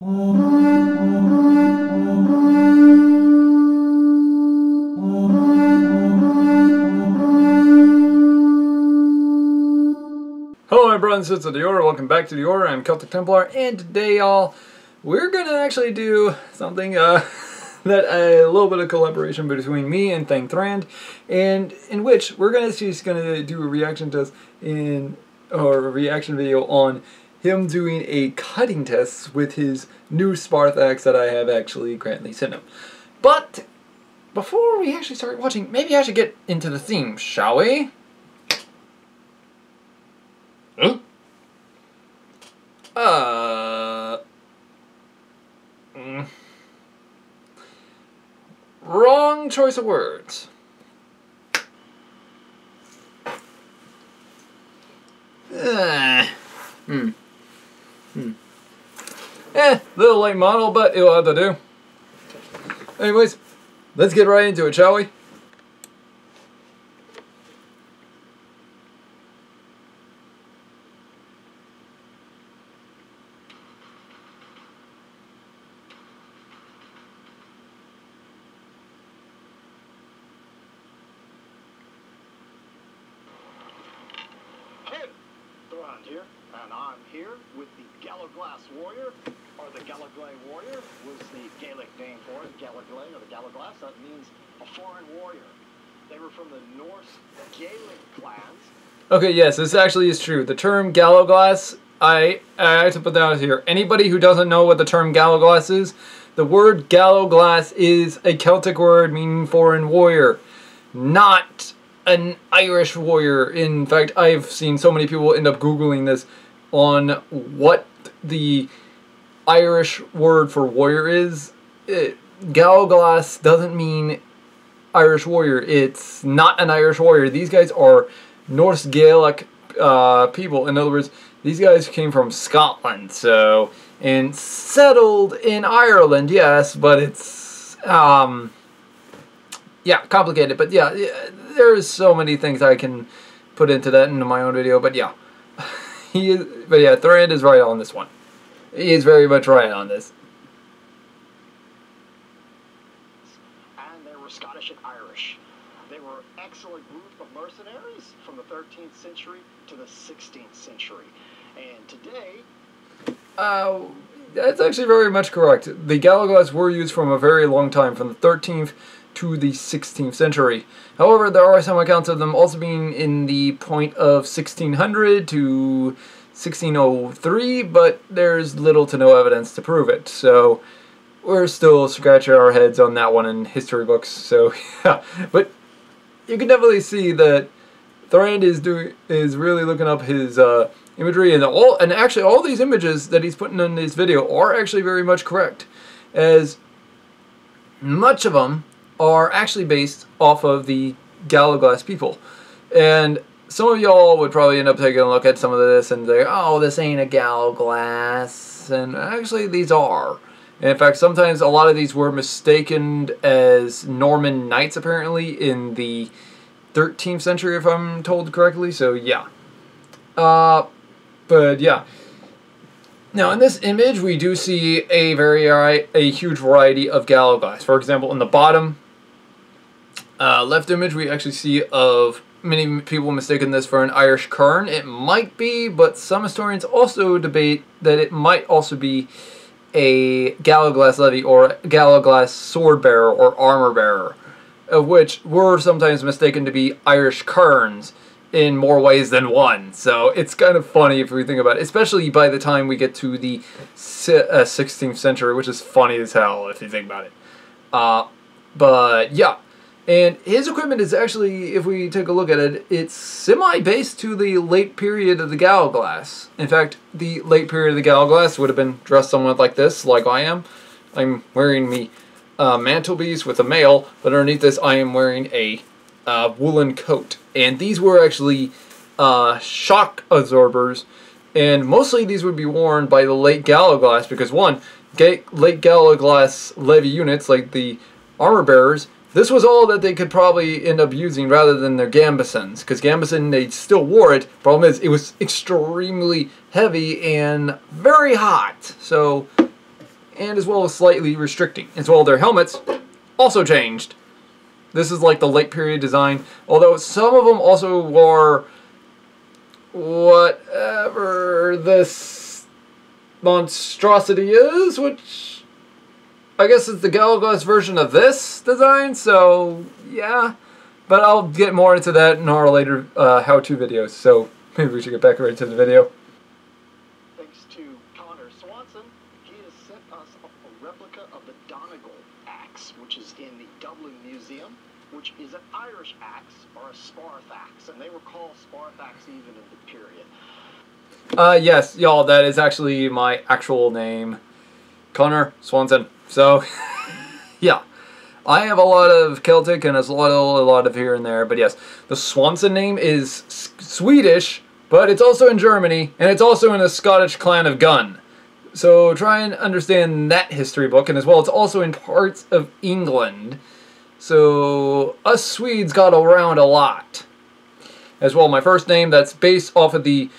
Hello my brothers and sisters of the Order, welcome back to the Order. I'm Celtic Templar, and today y'all, we're gonna actually do something that a little bit of collaboration between me and Thang Thrand, and in which we're just gonna do a reaction test or a reaction video on him doing a cutting test with his new Spartax that I have actually currently sent him. But before we actually start watching, maybe I should get into the theme, shall we? Huh? Wrong choice of words. Little late model, but it'll have to do. Anyways, let's get right into it, shall we? Thrand here, and I'm here with the Galloglass Warrior, or the Galloglass Warrior was the Gaelic name for it. Galloglass, or the Galloglass, that means a foreign warrior. They were from the Norse Gaelic clans. Okay, yes, this actually is true. The term Galloglass, I have to put that out here. Anybody who doesn't know what the term Galloglass is, the word Galloglass is a Celtic word meaning foreign warrior, not an Irish warrior. In fact, I've seen so many people end up Googling this on what the Irish word for warrior is. Galloglass doesn't mean Irish warrior. It's not an Irish warrior. These guys are Norse Gaelic people. In other words, these guys came from Scotland, and settled in Ireland, yes, but it's yeah, complicated. But yeah, there's so many things I can put into my own video, but yeah. Thrand is right on this one. He is very much right on this. And they were Scottish and Irish. They were excellent group of mercenaries from the 13th century to the 16th century. And today... that's actually very much correct. The Galloglass were used from a very long time, from the 13th to the 16th century. However, there are some accounts of them also being in the point of 1600 to 1603, but there's little to no evidence to prove it. So we're still scratching our heads on that one in history books. So yeah, but you can definitely see that Thrand is really looking up his imagery, and actually all these images that he's putting in this video are actually very much correct, as much of them are actually based off of the Galloglass people. And some of y'all would probably end up taking a look at some of this and say, oh, this ain't a Galloglass. And actually these are. And in fact, sometimes a lot of these were mistaken as Norman knights, apparently, in the 13th century, if I'm told correctly. So yeah. But yeah. Now in this image we do see a huge variety of Galloglass. For example, in the bottom left image we actually see of many people mistaking this for an Irish kern. It might be, but some historians also debate that it might also be a Galloglass levy or Galloglass sword bearer or armor bearer, of which were sometimes mistaken to be Irish kerns in more ways than one. So it's kind of funny if we think about it, especially by the time we get to the 16th century, which is funny as hell if you think about it. But yeah, and his equipment is actually, if we take a look at it, it's semi-based to the late period of the Galloglass. In fact, the late period of the Galloglass would have been dressed somewhat like this, like I am. I'm wearing me mantelpiece with a mail, but underneath this I am wearing a woolen coat. And these were actually shock absorbers, and mostly these would be worn by the late Galloglass because, one, late Galloglass levy units, like the armor bearers, this was all that they could probably end up using rather than their gambesons, because gambeson, they still wore it. Problem is, it was extremely heavy and very hot. So and as well as slightly restricting. As well, their helmets also changed. This is like the late period design, although some of them also wore whatever this monstrosity is, which I guess is the Galaglass version of this design, so yeah. But I'll get more into that in our later how-to videos, so maybe we should get back right to the video. Thanks to Connor Swanson, he has sent us a replica of the Donegal axe, which is in the Dublin Museum, which is an Irish axe, or a Sparth axe, and they were called Sparth axe even in the period. Yes, y'all, that is actually my actual name, Connor Swanson. So, yeah. I have a lot of Celtic and a lot of here and there, but yes, the Swanson name is Swedish, but it's also in Germany, and it's also in a Scottish clan of Gun. So try and understand that history book, and as well, it's also in parts of England. So us Swedes got around a lot. As well, my first name, that's based off of the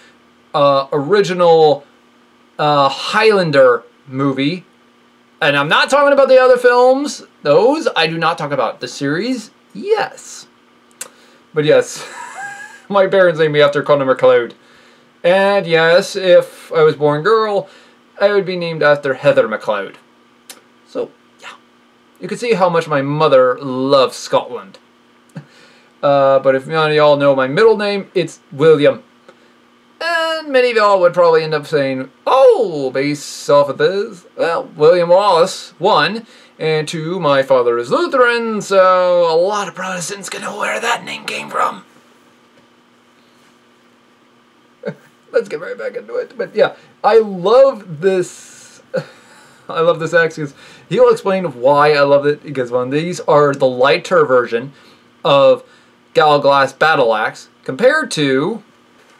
original Highlander movie. And I'm not talking about the other films. Those I do not talk about. The series, yes. But yes, my parents named me after Conor MacLeod. And yes, if I was born girl, I would be named after Heather MacLeod. So, yeah. You can see how much my mother loves Scotland. But if none of y'all know my middle name, it's William. And many of y'all would probably end up saying, oh, based off of this, well, William Wallace, 1, and 2, my father is Lutheran, so a lot of Protestants can know where that name came from. Let's get right back into it. But yeah, I love this. I love this axe because he'll explain why I love it, because one, these are the lighter version of Galaglass Battle Axe compared to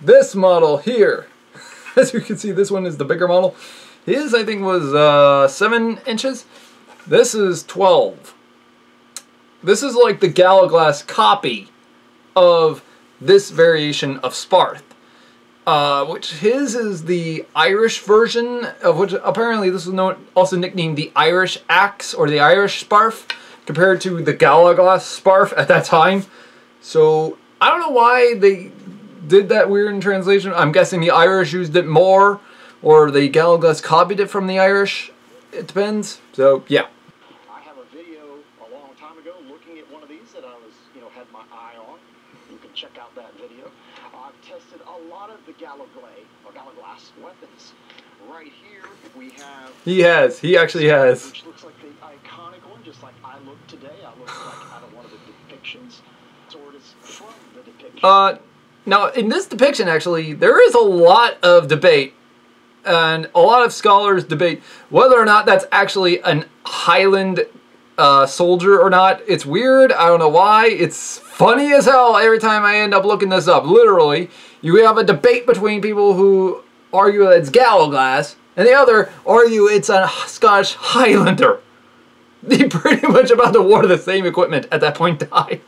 this model here. As you can see, this one is the bigger model. His, I think, was 7 inches. This is 12. This is like the Galaglass copy of this variation of Sparth. Which his is the Irish version, of which apparently this was known, also nicknamed the Irish Axe or the Irish Sparf, compared to the Galaglass Sparf at that time. So I don't know why they did that weird in translation. I'm guessing the Irish used it more, or the Galaglass copied it from the Irish. It depends. So yeah. I have a video a long time ago looking at one of these that I was, had my eye on. You can check out that video. I've tested a lot of the Galaglass weapons. Right here we have... He actually has. Which looks like the iconic one, just like I look today. I look like out of one of the depictions. Sword is from the depiction. Now, in this depiction, actually, there is a lot of debate, and a lot of scholars debate whether or not that's actually an Highland soldier or not. It's weird. I don't know why. It's funny as hell every time I end up looking this up. Literally, you have a debate between people who argue that it's Galaglass, and the other argue it's a Scottish Highlander. They pretty much about to wore the same equipment at that point in time.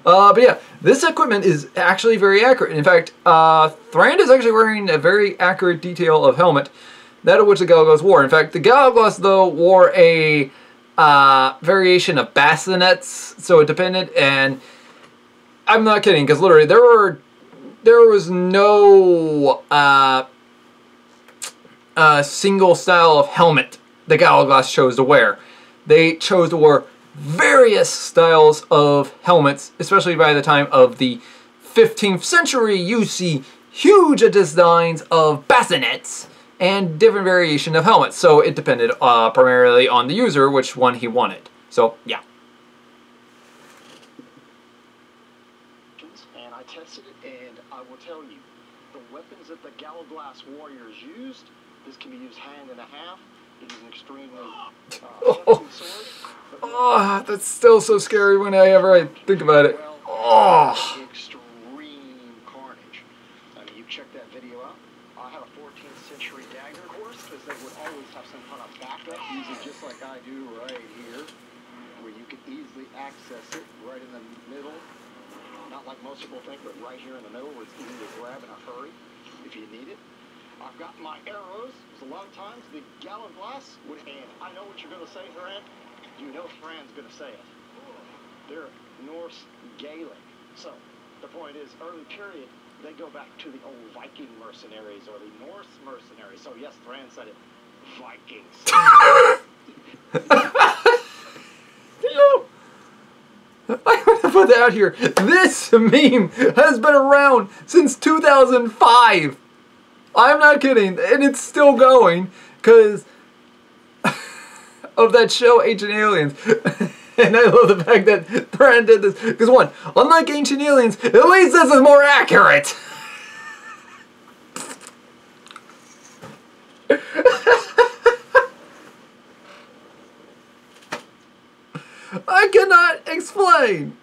But yeah, this equipment is actually very accurate. In fact, Thraned is actually wearing a very accurate detail of helmet, that of which the Galaglass wore. In fact, the Galaglass, though, wore a variation of bassinets, so it depended, and I'm not kidding, because literally there was no single style of helmet the Galaglass chose to wear. They chose to wear various styles of helmets, especially by the time of the 15th century. You see huge designs of bassinets and different variation of helmets. So it depended primarily on the user which one he wanted. So yeah. And I tested it, and I will tell you, the weapons that the Galaglass warriors used, this can be used hand and a half. It is an extremely hefty sword. Oh, that's still so scary whenever I think about it. Oh. Extreme carnage. I mean, you check that video out. I had a 14th century dagger, of course, because they would always have some kind of backup, usually just like I do right here, where you can easily access it right in the middle. Not like most people think, but right here in the middle where it's easy to grab in a hurry if you need it. I've got my arrows, because a lot of times the Galaglass would, and I know what you're going to say, Thran. You know Thran's going to say it. They're Norse Gaelic. So, the point is, early period, they go back to the old Viking mercenaries or the Norse mercenaries. So, yes, Thran said it. Vikings. I'm going to put that out here. This meme has been around since 2005. I'm not kidding. And it's still going because of that show, Ancient Aliens. And I love the fact that Thran did this. Because one, unlike Ancient Aliens, at least this is more accurate. I cannot explain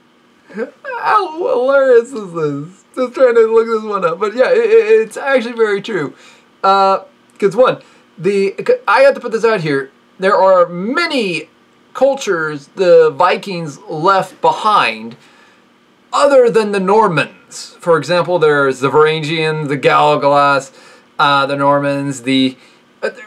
how hilarious is this. Just trying to look this one up. But yeah, it's actually very true. Because one, I have to put this out here. There are many cultures the Vikings left behind other than the Normans. For example, there's the Varangians, the Galaglas, the Normans, there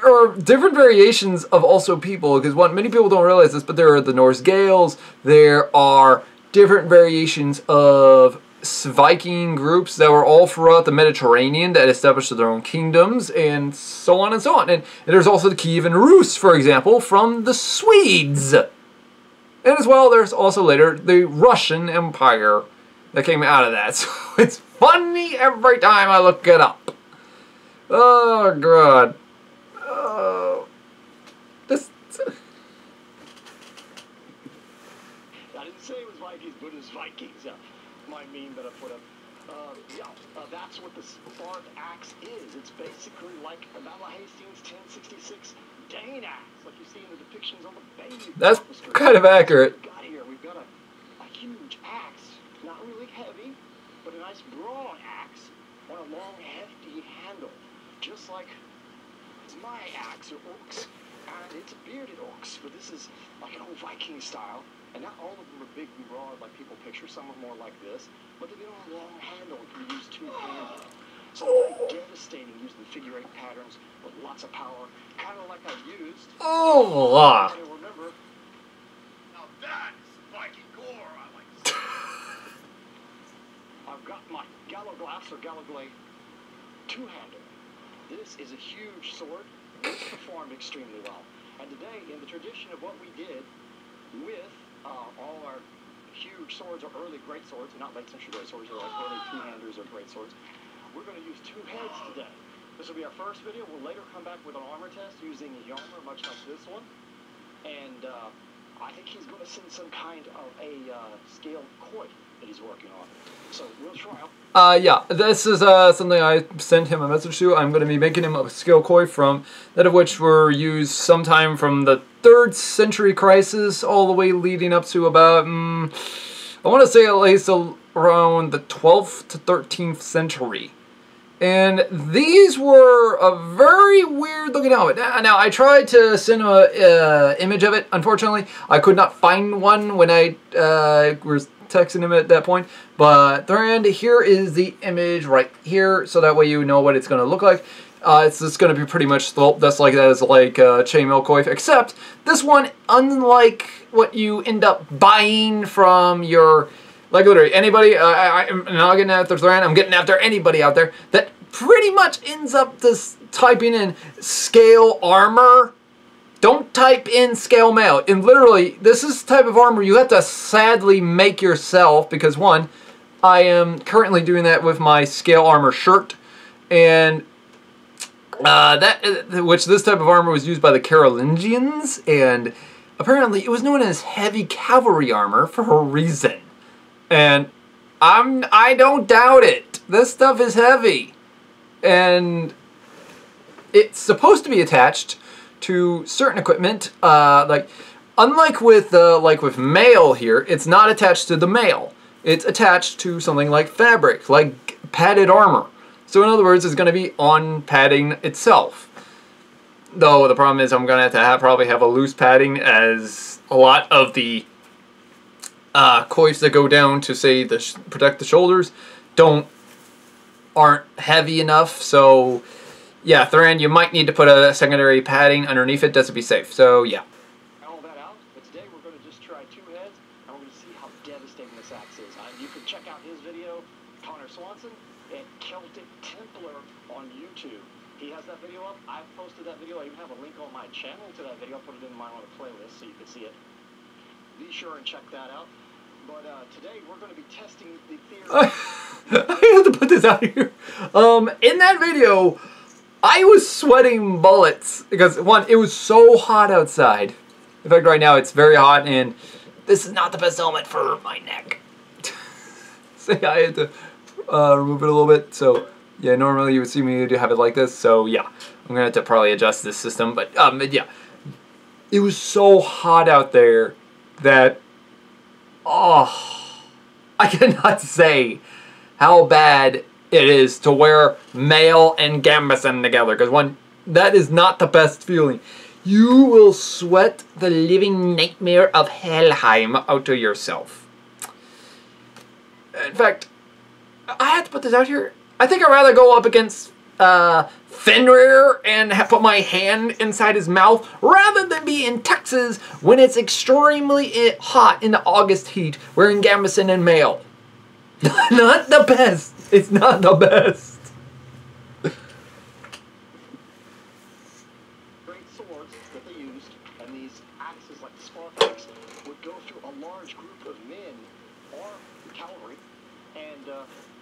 are different variations of also people, because many people don't realize this, but there are the Norse Gaels, there are different variations of Viking groups that were all throughout the Mediterranean that established their own kingdoms, and so on and so on. And there's also the Kievan Rus, for example, from the Swedes. And as well, there's also later the Russian Empire that came out of that. So it's funny every time I look it up. Oh, God. I didn't say it was Vikings, but it was Vikings. My meme that I put up. That's what the Spark axe is. It's basically like a Battle of Hastings 1066 Dane axe, like you see in the depictions on the baby. That's kind of accurate. We've got a huge axe, not really heavy, but a nice broad axe on a long, hefty handle, just like my axe or ox, and it's a bearded ox, but this is like an old Viking style, and not all of them are big and broad like people picture. Some are more like this, but they get on a long handle and can be used two-handed. So they're devastating using the figure eight patterns with lots of power, kind of like I used. Oh, Remember, now that's Viking gore, I like to say. I've got my Galaglas or Galaglay two-hander. This is a huge sword. It's performed extremely well. And today, in the tradition of what we did with all our huge swords or early great swords, not late century great swords, or like early two-handers or great swords, we're going to use two heads today. This will be our first video. We'll later come back with an armor test using a armor much like this one. And I think he's going to send some kind of a scaled quoit that he's working on. So we'll try. Yeah, this is something I sent him a message to. I'm going to be making him a scale koi from, that of which were used sometime from the 3rd century crisis all the way leading up to about, I want to say at least around the 12th to 13th century. And these were a very weird looking helmet. Now I tried to send him an image of it. Unfortunately, I could not find one when I was texting him at that point. But Thran, here is the image right here, so that way you know what it's going to look like. It's just going to be pretty much just like that as like chainmail coif, except this one, unlike what you end up buying from your, like literally anybody, I'm not getting after Thran, I'm getting after anybody out there that pretty much ends up just typing in scale armor. Don't type in scale mail. And literally, this is the type of armor you have to sadly make yourself, because one, I am currently doing that with my scale armor shirt, and which this type of armor was used by the Carolingians, and apparently it was known as heavy cavalry armor for a reason. And I don't doubt it. This stuff is heavy. And it's supposed to be attached to certain equipment, like unlike with mail here, it's not attached to the mail. It's attached to something like fabric, like padded armor. So in other words, it's going to be on padding itself. Though the problem is I'm going to probably have a loose padding, as a lot of the coifs that go down to say protect the shoulders aren't heavy enough. So yeah, Thoran, you might need to put a secondary padding underneath it just to be safe. So yeah. All that out, but today we're going to just try two heads, and we're going to see how devastating this axe is. You can check out his video, Connor Swanson, at Celtic Templar on YouTube. He has that video up. I've posted that video. I even have a link on my channel to that video. I'll put it in my own playlist so you can see it. Be sure and check that out. But today we're going to be testing the theory. I have to put this out here. In that video, I was sweating bullets because, one, it was so hot outside. In fact, right now it's very hot, and this is not the best helmet for my neck. So yeah, I had to remove it a little bit. So yeah, normally you would see me to have it like this. So yeah, I'm gonna have to probably adjust this system. But yeah, it was so hot out there that, oh, I cannot say how bad it is to wear Mael and Gambeson together, because one, that is not the best feeling. You will sweat the living nightmare of Helheim out of yourself. In fact, I have to put this out here. I think I'd rather go up against Fenrir and put my hand inside his mouth rather than be in Texas when it's extremely hot in the August heat wearing Gambeson and Mael. Not the best. It's not the best. Great swords that they used, and these axes like the Spartax would go through a large group of men or cavalry, and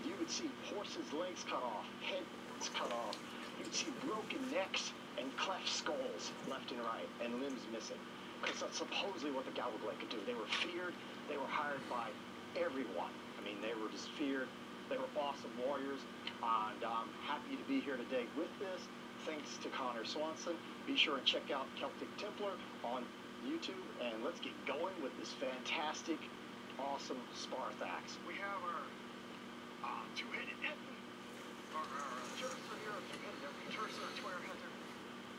you would see horses' legs cut off, heads cut off. You'd see broken necks and cleft skulls left and right, and limbs missing. Because that's supposedly what the Gallogly could do. They were feared. They were hired by everyone. I mean, they were just feared. They were awesome warriors, and I'm happy to be here today with this. Thanks to Connor Swanson. Be sure and check out Celtic Templar on YouTube, and let's get going with this fantastic, awesome Spartax. We have our two-headed Ethan, our Tercer here, two-headed Ethan, Tercer, two-headed.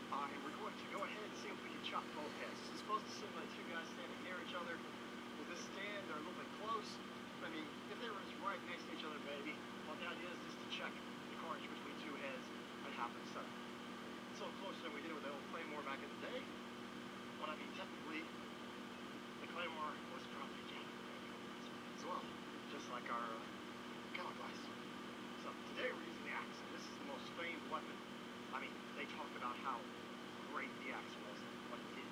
And we're going to go ahead and see if we can chop both heads. It's supposed to simulate two guys standing near each other. With this stand, they're a little bit close. I mean, if they were right next to each other, maybe. Well, the idea is just to check the carnage between two heads and happen to set. So closer than we did with the old Claymore back in the day. When I mean, technically, the Claymore was probably as well, just like our Gallogly. So today we're using the axe. This is the most famed weapon. I mean, they talked about how great the axe was, what it did.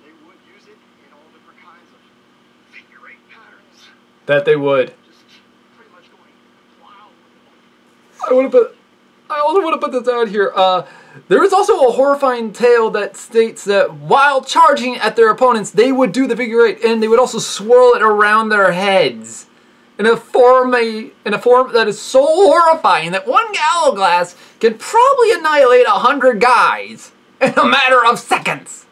They would use it in all different kinds of figure-8 patterns. That they would. I only want to put this out here. There is also a horrifying tale that states that while charging at their opponents, they would do the figure 8, and they would also swirl it around their heads in a form that is so horrifying that one Galloglass can probably annihilate 100 guys in a matter of seconds.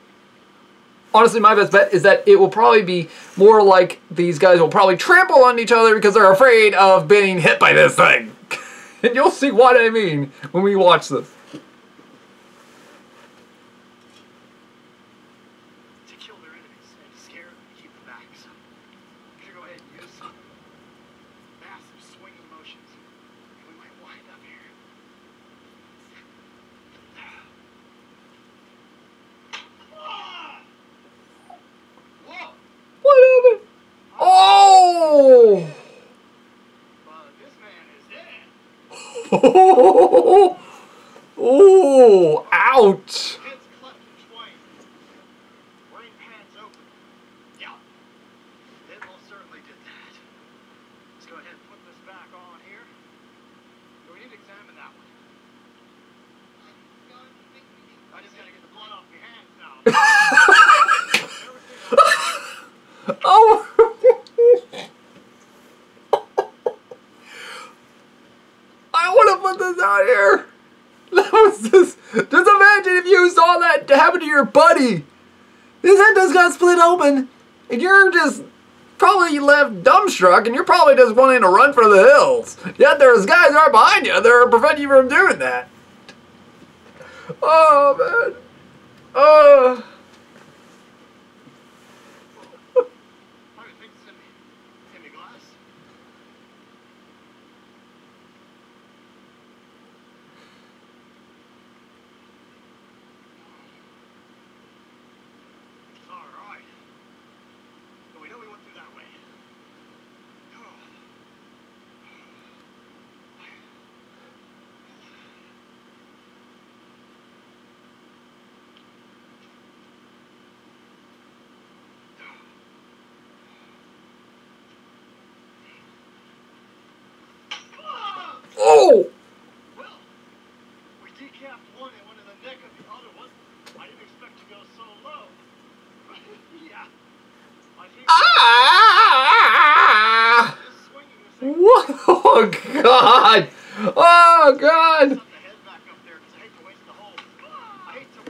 Honestly, my best bet is that it will probably be more like these guys will probably trample on each other because they're afraid of being hit by this thing. And you'll see what I mean when we watch this. To kill their enemies and to scare them and keep them back. So we should go ahead and use some massive swinging motions. We might wind up here. Whoa! What happened? Oh! This man is dead. Oh! Ouch! Head's cut in twain. Brain pads open. Yeah. It most certainly did that. Let's go ahead and put this back on here. So we need to examine that one. I just gotta get the blood off your hands now. Oh! I want to put this out here. That was just imagine if you saw that happen to your buddy. His head just got split open, and you're just probably left dumbstruck, and you're probably just wanting to run for the hills. Yet there's guys right behind you that are preventing you from doing that. Oh man. Oh. Oh! Well, we decapped one and went in the neck of the other one. I didn't expect to go so low. Yeah. I think Ah! just swinging the same. What? Oh, God! Oh, God! Set the head back up there because I hate to waste the hole. I hate to.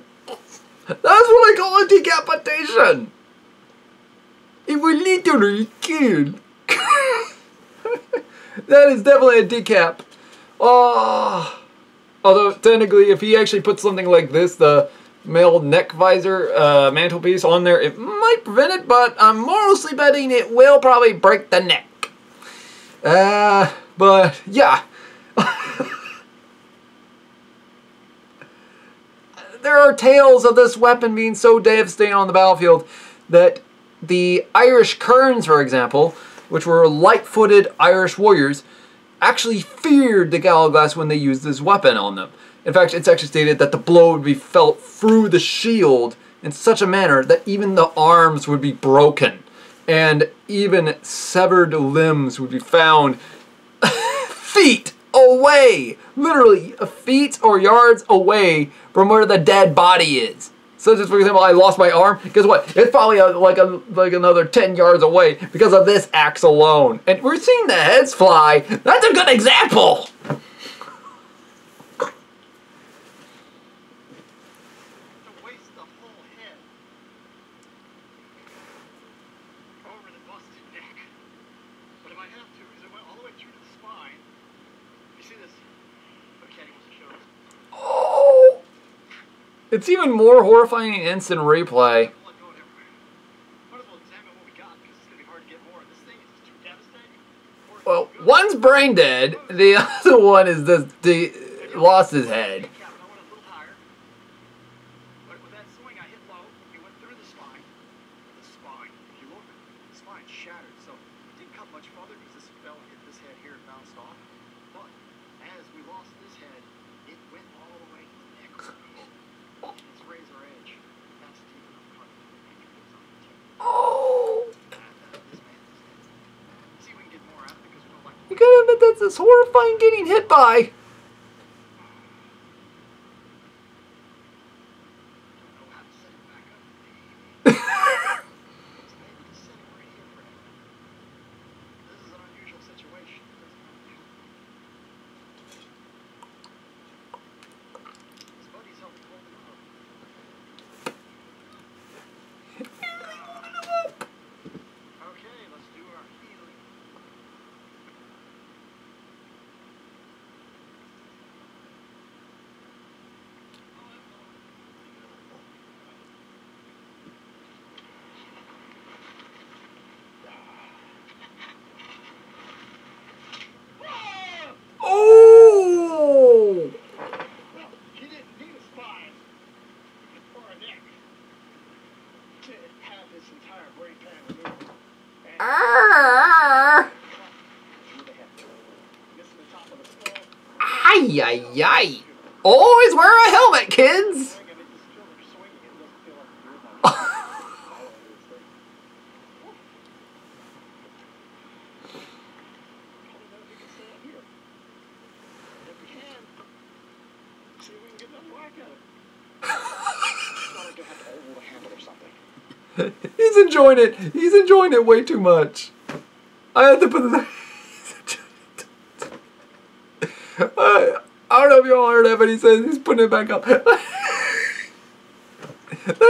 That's what I call a decapitation! It will literally kill. That is definitely a decap. Oh. Although, technically, if he actually put something like this, the male neck visor mantelpiece on there, it might prevent it, but I'm mostly betting it will probably break the neck. But, yeah. There are tales of this weapon being so devastating on the battlefield that the Irish Kerns, for example, which were light-footed Irish warriors, actually feared the Gallowglass when they used this weapon on them. In fact, it's actually stated that the blow would be felt through the shield in such a manner that even the arms would be broken, and even severed limbs would be found feet away, literally feet or yards away from where the dead body is. So just for example, I lost my arm. Guess what? It's probably like another 10 yards away because of this axe alone. And we're seeing the heads fly. That's a good example. To waste the whole head over the busted neck. But if I have to, because it went all the way through to the spine. You see this? But Kenny wants to show us. Oh. It's even more horrifying in instant replay. Blood going everywhere. Might as well examine what we got because it's gonna be hard to get more. This thing is just too devastating. Well, one's brain dead. The other one is lost his head. I went a little higher. But with that swing, I hit low. It went through the spine. The spine. If you look, the spine shattered. So it didn't cut much further because this fell and hit this head here and bounced off. But as we lost this head, it went all the way to the neck. It's razor edge. That's deep enough cut to make your hits on the tip. Oh. This man is dead. See if we can get more out of it because we don't like You gotta admit that's as horrifying getting hit by. know how to set it back up. Maybe just set it right here for him. This is an unusual situation. His buddy's helping hold him up. Okay, let's do our healing. Oh! Well, he didn't need a spine or a neck to have his entire brain pan removed. And Arr! through the head. Missing the top of the skull. Ay, ay, ay. Always wear a helmet, kids. Swinging, it just feels like you're swinging. It doesn't feel like you're doing that. Probably better if we can stay up here. If we can, see if we can get another whack at it. It's not like you'll have to oval the handle or something. He's enjoying it. He's enjoying it way too much. I had to put it. I don't know if you all heard that, but he says he's putting it back up. That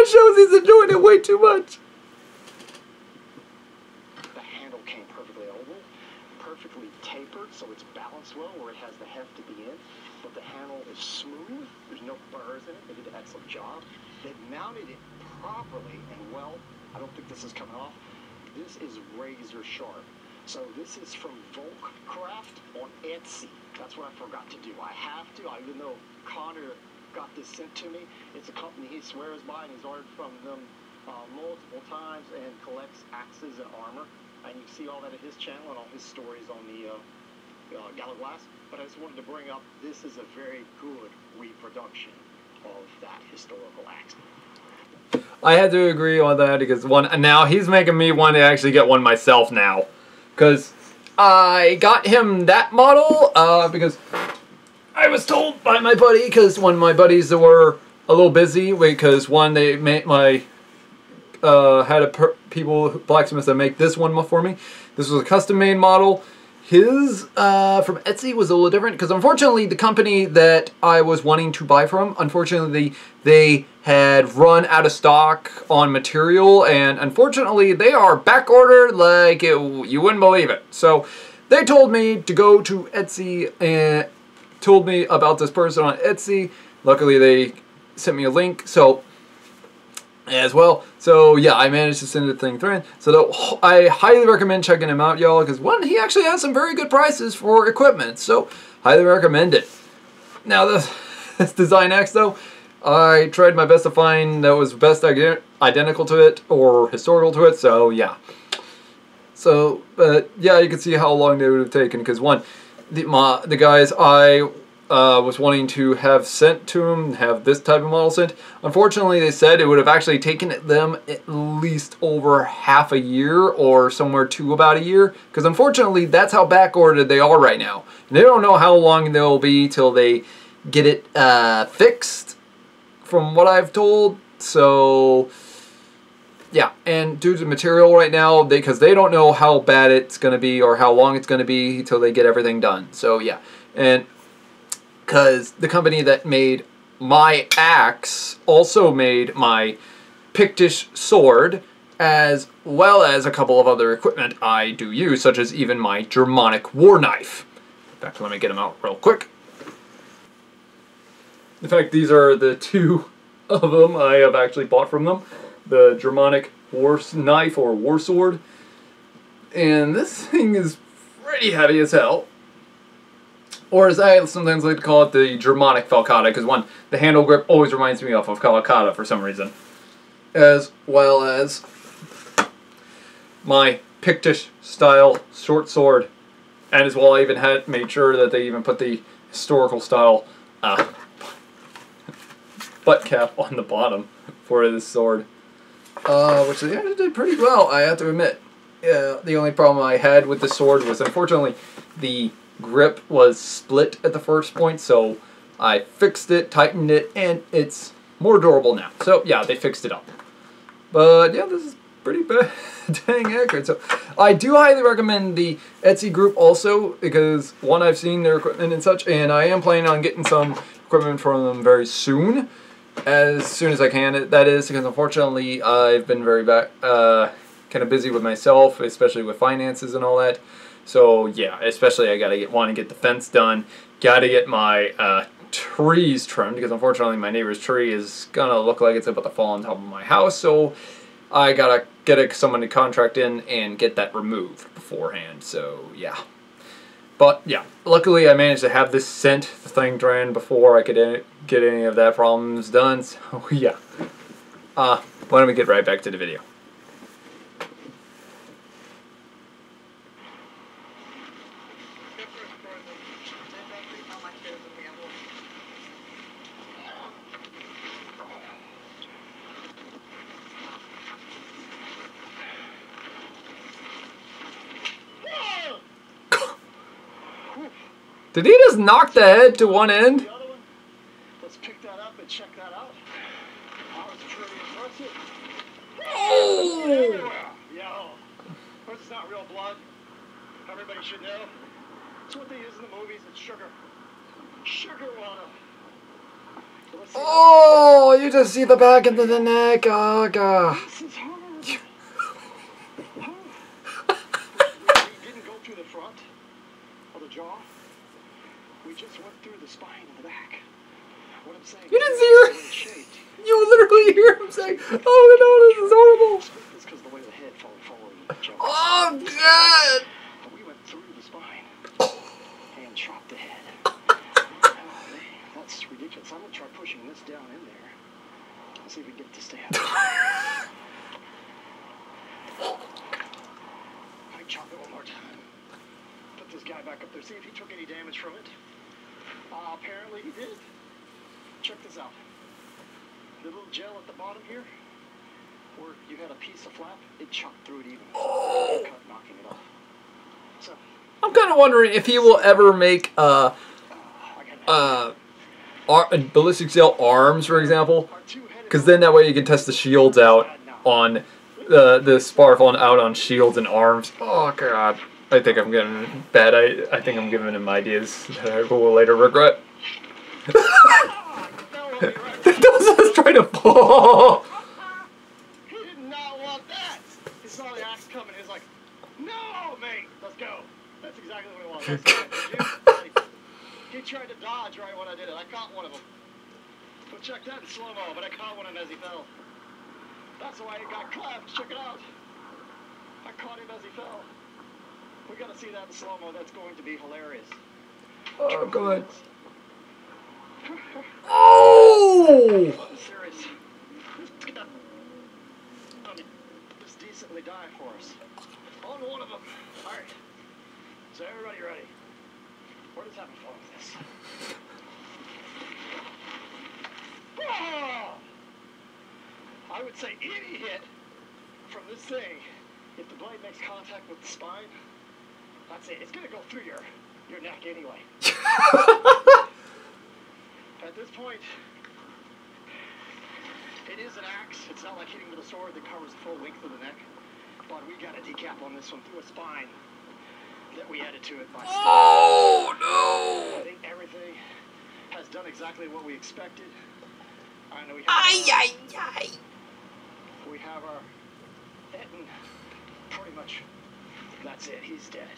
shows he's enjoying it way too much. The handle came perfectly oval, perfectly tapered, so it's balanced well where it has the heft to be in. But the handle is smooth. There's no burrs in it. They did an excellent job. They mounted it properly and well. I don't think this is coming off. This is razor sharp. So this is from Volkcraft on Etsy. That's what I forgot to do. I have to, even though Connor got this sent to me. It's a company he swears by, and he's ordered from them multiple times and collects axes and armor. And you can see all that at his channel and all his stories on the Gallowglass. But I just wanted to bring up, this is a very good reproduction of that historical axe. I had to agree on that because now he's making me want to actually get one myself now. Because I got him that model because I was told by my buddy, because one of my buddies that were a little busy, because one, they made my, had people, blacksmiths that make this one for me. This was a custom-made model. His, from Etsy was a little different, because unfortunately the company that I was wanting to buy from, unfortunately they had run out of stock on material, and unfortunately they are back ordered like you wouldn't believe it. So they told me to go to Etsy and told me about this person on Etsy. Luckily they sent me a link, so as well. So yeah, I managed to send the thing through. So I highly recommend checking him out, y'all, because one, he actually has some very good prices for equipment. So highly recommend it. Now this Design X though, I tried my best to find that was best identical to it or historical to it. So yeah. So but yeah, you can see how long they would have taken, because one, the guys I was wanting to have sent to him, have this type of model sent. Unfortunately, they said it would have actually taken them at least over half a year or somewhere to about a year, because unfortunately that's how back ordered they are right now. And they don't know how long they'll be till they get it fixed, from what I've told. So yeah, and due to material right now, because they don't know how bad it's going to be or how long it's going to be until they get everything done. So yeah, and because the company that made my axe also made my Pictish sword, as well as a couple of other equipment I do use, such as even my Germanic war knife. In fact, let me get them out real quick. In fact, these are the two of them I have actually bought from them. The Germanic war knife or war sword. And this thing is pretty heavy as hell. Or as I sometimes like to call it, the Germanic falcata, because one, the handle grip always reminds me of falcata for some reason. As well as my Pictish style short sword. And as well, I even had made sure that they even put the historical style butt cap on the bottom for this sword. Which they actually did pretty well, I have to admit. The only problem I had with the sword was, unfortunately, the grip was split at the first point, so I fixed it, tightened it, and it's more durable now. So yeah, they fixed it up. But yeah, this is pretty bad, dang accurate. So I do highly recommend the Etsy group also, because one, I've seen their equipment and such, and I am planning on getting some equipment from them very soon as I can, that is, because unfortunately I've been very kind of busy with myself, especially with finances and all that. So yeah, especially I gotta want to get the fence done, gotta get my trees trimmed, because unfortunately my neighbor's tree is gonna look like it's about to fall on top of my house, so I gotta get someone to contract in and get that removed beforehand. So yeah. But yeah, luckily I managed to have this sent, the thing ran before I could get any of that problems done. So yeah. Why don't we get right back to the video. Did he just knock the head to one end? The other one, let's pick that up and check that out. Oh! Yo, this is not real blood. Everybody should know. It's what they use in the movies. It's sugar. Sugar water. Oh, you just see the back end of the neck. Oh, God. This is horrible. We didn't go through the front of the jaw. We just went through the spine and the back. What I'm saying, you didn't see her. You literally hear him say, "Oh no, this is horrible." It's because the way the head forward. Oh God! We went through the spine and chopped the head. That's ridiculous. I'm gonna try pushing this down in there. Let's see if we can get it to stay up. I chop it one more time. Put this guy back up there. See if he took any damage from it. Apparently he did. Check this out. The little gel at the bottom here, where you had a piece of flap, it chopped through it even. Oh. Cut, knocking it off. So I'm kind of wondering if he will ever make a ballistic gel arms, for example, because then that way you can test the shields out on the Sparfall and out on shields and arms. Oh god, I think I'm getting bad. I think I'm giving him ideas that I will later regret. Those trying to fall. He did not want that. He saw the axe coming. He was like, "No, mate, let's go." That's exactly what he wanted. He tried to dodge right when I did it. I caught one of them. But check that in slow-mo, but I caught one of him as he fell. That's why he got clapped. Check it out. I caught him as he fell. We gotta see that in slow-mo. That's going to be hilarious. Oh, God. Oh! I'm serious. Just decently die for us. On one of them. All right. So everybody ready? We're just having fun with this. Oh! I would say any hit from this thing, if the blade makes contact with the spine, that's it. It's gonna go through your neck anyway. At this point, it is an axe. It's not like hitting with a sword that covers the full length of the neck. But we got a decap on this one through a spine that we added to it by stone. Oh, no! I think everything has done exactly what we expected. I know we have our Etten. Pretty much, that's it. He's dead.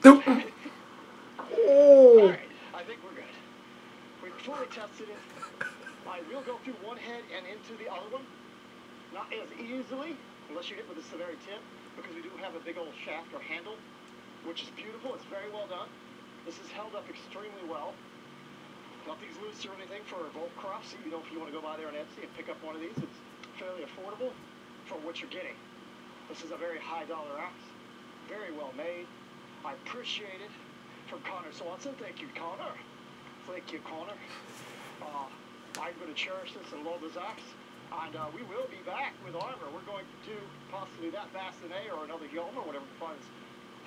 Nope. All right, I think we're good. We've fully tested it. I will go through one head and into the other one. Not as easily, unless you hit with a severe tip, because we do have a big old shaft or handle, which is beautiful. It's very well done. This is held up extremely well. Nothing's loose or anything for bolt crops. You know, if you want to go by there on Etsy and pick up one of these, it's fairly affordable for what you're getting. This is a very high dollar axe, very well made. I appreciate it from Connor Swanson. Thank you, Connor. Thank you, Connor. I'm going to cherish this and love this axe. And we will be back with armor. We're going to do possibly that Bassinet or another Hjalmar, whatever finds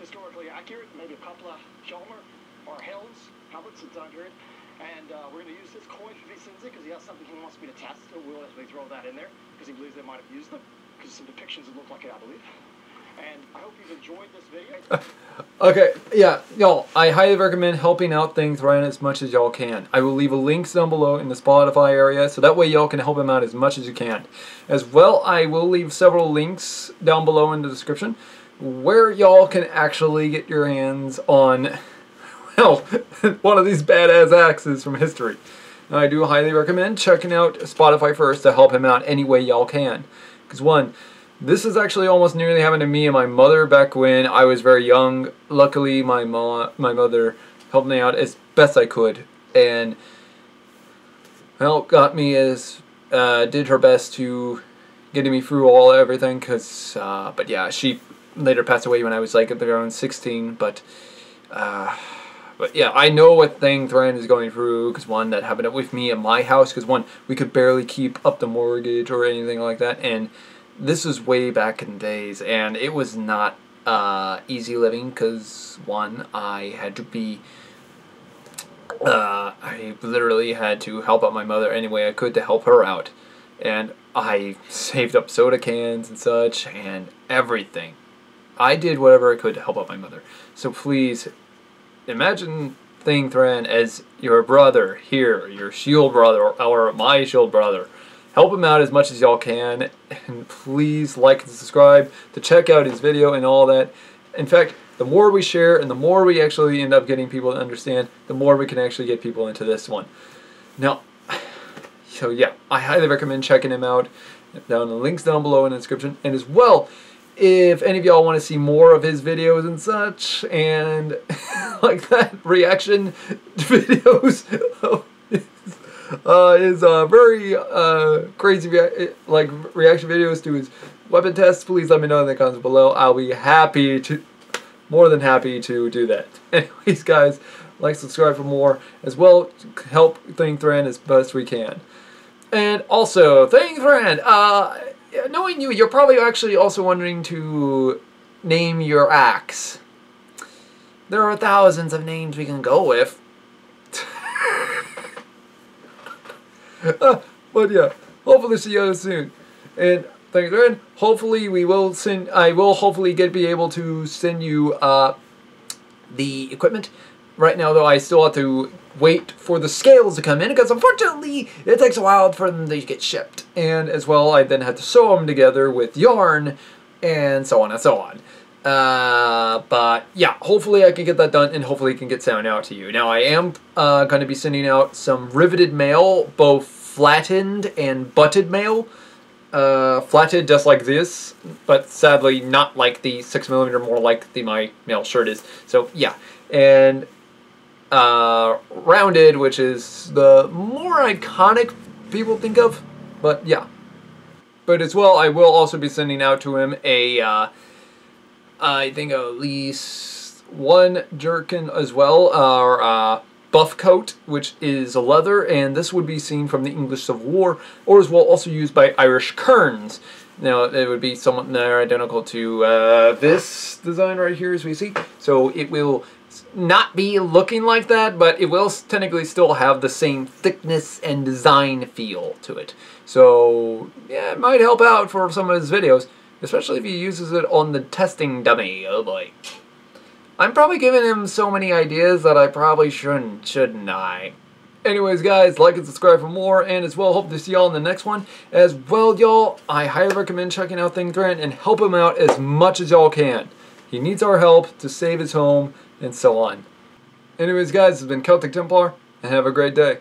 historically accurate. Maybe a couple of Hjalmar or Helms, helmets that's under it. And we're going to use this coin for Vicenza because he has something he wants me to test. So we'll actually throw that in there because he believes they might have used them. Because some depictions that look like it, I believe. And I hope you've enjoyed this video. Okay, yeah, y'all, I highly recommend helping out Thingthran as much as y'all can. I will leave a link down below in the Spotify area, so that way y'all can help him out as much as you can. As well, I will leave several links down below in the description where y'all can actually get your hands on, well, one of these badass axes from history. Now, I do highly recommend checking out Spotify first to help him out any way y'all can. Because one, this is actually almost nearly happened to me and my mother back when I was very young. Luckily, my mother helped me out as best I could, and well, got me as did her best to getting me through everything. But yeah, she later passed away when I was like around 16. But yeah, I know what Thingthran is going through, because one, that happened with me at my house, because one, we could barely keep up the mortgage or anything like that, and this was way back in the days, and it was not easy living, because one, I had to be, I literally had to help out my mother any way I could to help her out, and I saved up soda cans and such, and everything. I did whatever I could to help out my mother. So please, imagine Thingthran as your brother here, your shield brother, or my shield brother. Help him out as much as y'all can, and please like and subscribe to check out his video and all that. In fact, the more we share and the more we actually end up getting people to understand, the more we can actually get people into this one. Now, so yeah, I highly recommend checking him out. Down the links down below in the description. And as well, if any of y'all want to see more of his videos and such, and like that reaction videos is very crazy reaction videos to his weapon tests, please let me know in the comments below. I'll be happy to, more than happy to do that. Anyways, guys, like, subscribe for more, as well help Thingthran as best we can. And also, Thingthran, knowing you, you're probably actually also wondering to name your axe. There are thousands of names we can go with. But yeah, hopefully see you soon. And thanks, Ren. Hopefully I will hopefully be able to send you the equipment. Right now, though, I still have to wait for the scales to come in, because unfortunately, it takes a while for them to get shipped. And as well, I then have to sew them together with yarn, and so on and so on. But yeah, hopefully I can get that done, and hopefully it can get sent out to you. Now, I am going to be sending out some riveted mail, both flattened and butted mail. Flatted just like this, but sadly not like the 6mm, more like my mail shirt is. So yeah, and rounded, which is the more iconic people think of, but yeah. But as well, I will also be sending out to him a, I think at least one jerkin as well, or buff coat, which is leather, and this would be seen from the English Civil War, or as well also used by Irish kerns. Now, it would be somewhat identical to this design right here, as we see. So it will not be looking like that, but it will technically still have the same thickness and design feel to it. So yeah, it might help out for some of his videos, especially if he uses it on the testing dummy. Oh boy. I'm probably giving him so many ideas that I probably shouldn't I? Anyways, guys, like and subscribe for more, and as well, hope to see y'all in the next one. As well, y'all, I highly recommend checking out ThingThread and help him out as much as y'all can. He needs our help to save his home, and so on. Anyways, guys, this has been Celtic Templar, and have a great day.